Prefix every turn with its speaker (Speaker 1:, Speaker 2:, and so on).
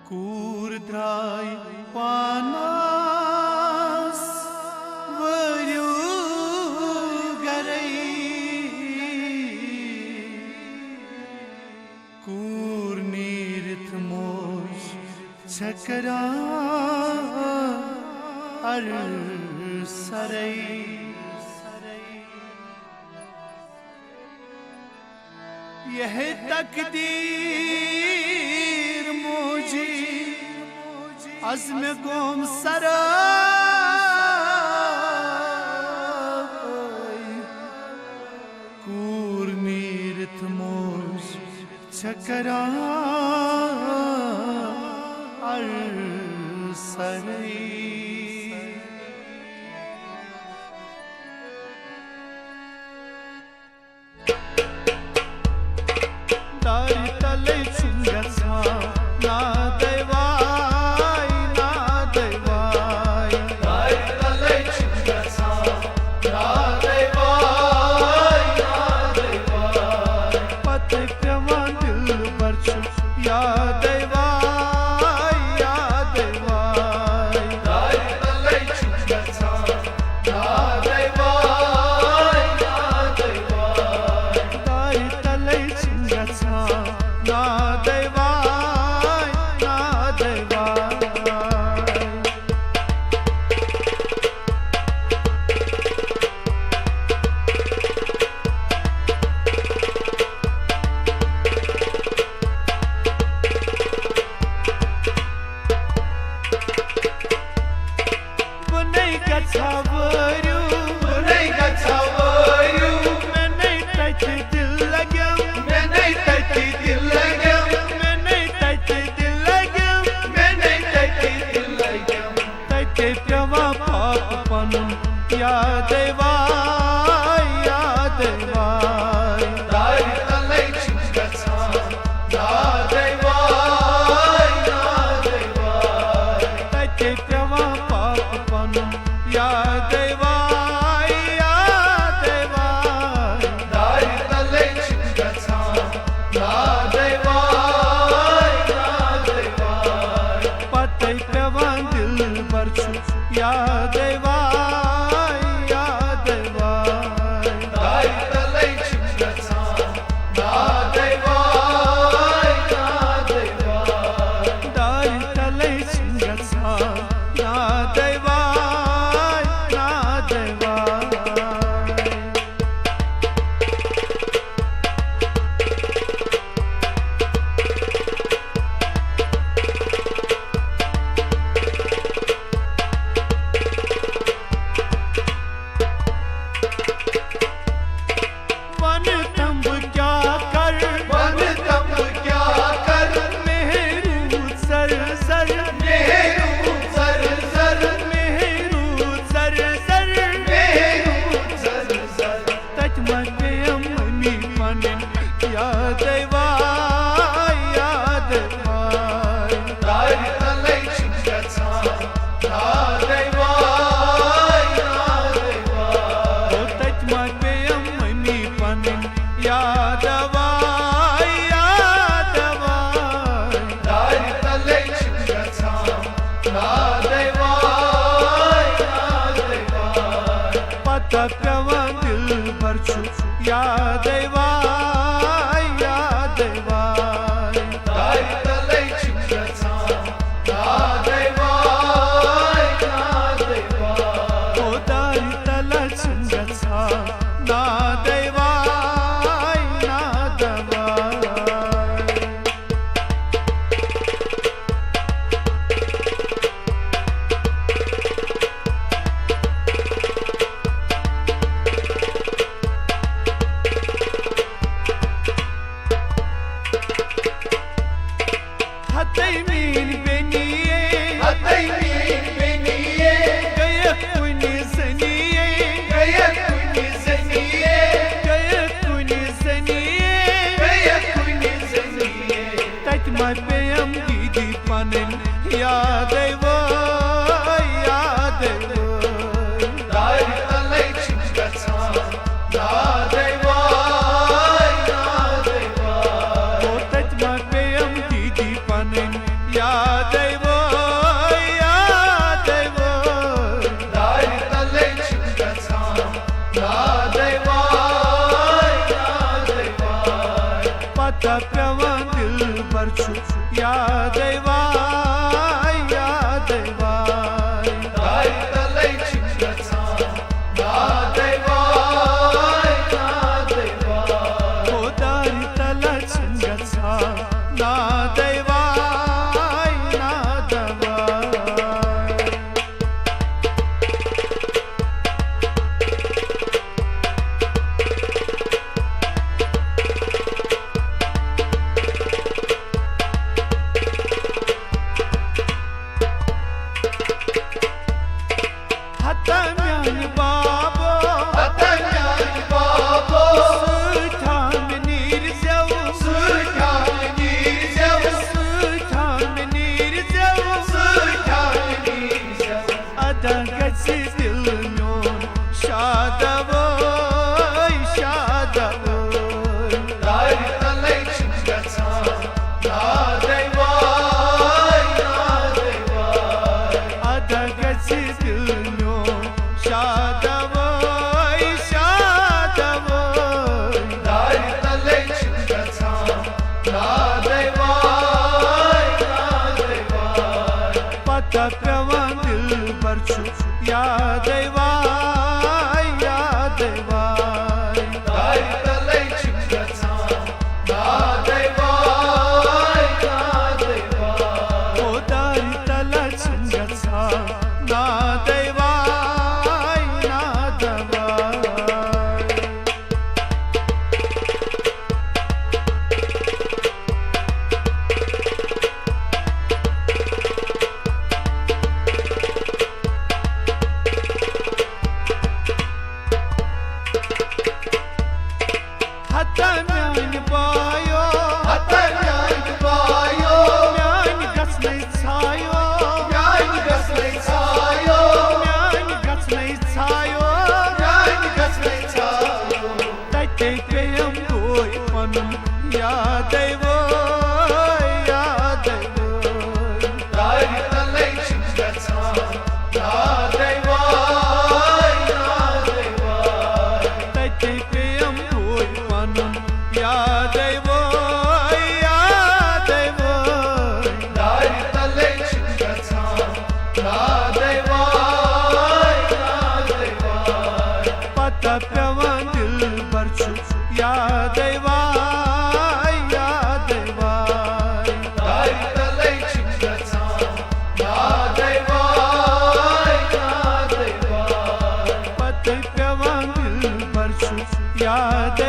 Speaker 1: Kur drai panas variu garai, kur nirit mosh chakra ar sarai. यह तकदीर मुझे अज़्म गोम सरा कूर नीरत मोश चकरा अर सरी. Dari tale chungatsa na devai na devai. Dari tale chungatsa na devai na devai. Pate pravan dil barchu ya devai ya devai. Dari tale chungatsa na devai na devai. Dari tale chungatsa na devai na devai. Bunai gachavaru menai taiti dil lagam menai taiti dil lagam menai taiti dil lagam menai taiti dil lagam. Taiti prava paap panum ya devai ya devai. Dari talai chungatsa na devai na devai. Taiti prava paap panum ya devai ya devai. Dari talai chungatsa na devai na devai. Patai pravan dil barchu ya devai ya devai. Dari talai chungatsa na devai na devai. Dari talai chungatsa na devai na devai. वन तंब क्या कर मेहरू sir sir मेहरू sir sir तच मते अम्मी पने या devai ya devai. Dari talai chungatsa na devai na devai. O tach mate ammani panin ya devai ya devai. Dari talai chungatsa na devai na devai. Pata pravan dil barchu ya devai ya devai. Dari talai chungatsa na devai na devai. O dari talai chungatsa na devai na devai. Hatay min beniye gaya kuni zaniye gaya kuni zaniye. Tat ma peyam didi panen ya devai ya devai. Dari talai chungatsa na devai na devai. O tat ma peyam didi panen ya pevan dilbar chu yadai vay yadai vay
Speaker 2: Dar talai chingatan nadai vay nadai vay
Speaker 1: o dar tala chingata nadai vay nadai vay Hatta myan babo
Speaker 2: Atanyan babo
Speaker 1: Sultan Nirzev
Speaker 2: Sultan Nirzev
Speaker 1: Sultan Nirzev
Speaker 2: Sultan Nirzev
Speaker 1: Ada gachi dil myon shadavoy shadavoy
Speaker 2: Dar talai chingatan nadai vay nadai vay
Speaker 1: Ada gachi dil myon shadavoy shadavoy
Speaker 2: Dar talai chingatan nadai vay nadai vay
Speaker 1: Pata pevan dilbar chu yadai vay yadai vay
Speaker 2: Dar talai chingatan nadai vay nadai vay
Speaker 1: o dar tala chingata nadai vay nadai vay Hatta myan bayo
Speaker 2: Atanyan bayo
Speaker 1: myan gatsnai chayo
Speaker 2: Yan gaslay tayo
Speaker 1: myan gatsnai chayo
Speaker 2: Yan gaslay tayo
Speaker 1: tai te peyam boy panum yadai voy yadai voy
Speaker 2: Dar talai chingatan nadai vay nadai vay
Speaker 1: tai te peyam boy panum yadai voy yadai voy
Speaker 2: Dar talai chingatan nadai vay nadai vay
Speaker 1: pata pevan dilbar chu yadai vay yadai vay
Speaker 2: Dar talai chingatan nadai vay nadai vay
Speaker 1: pata pevan dilbar chu yadai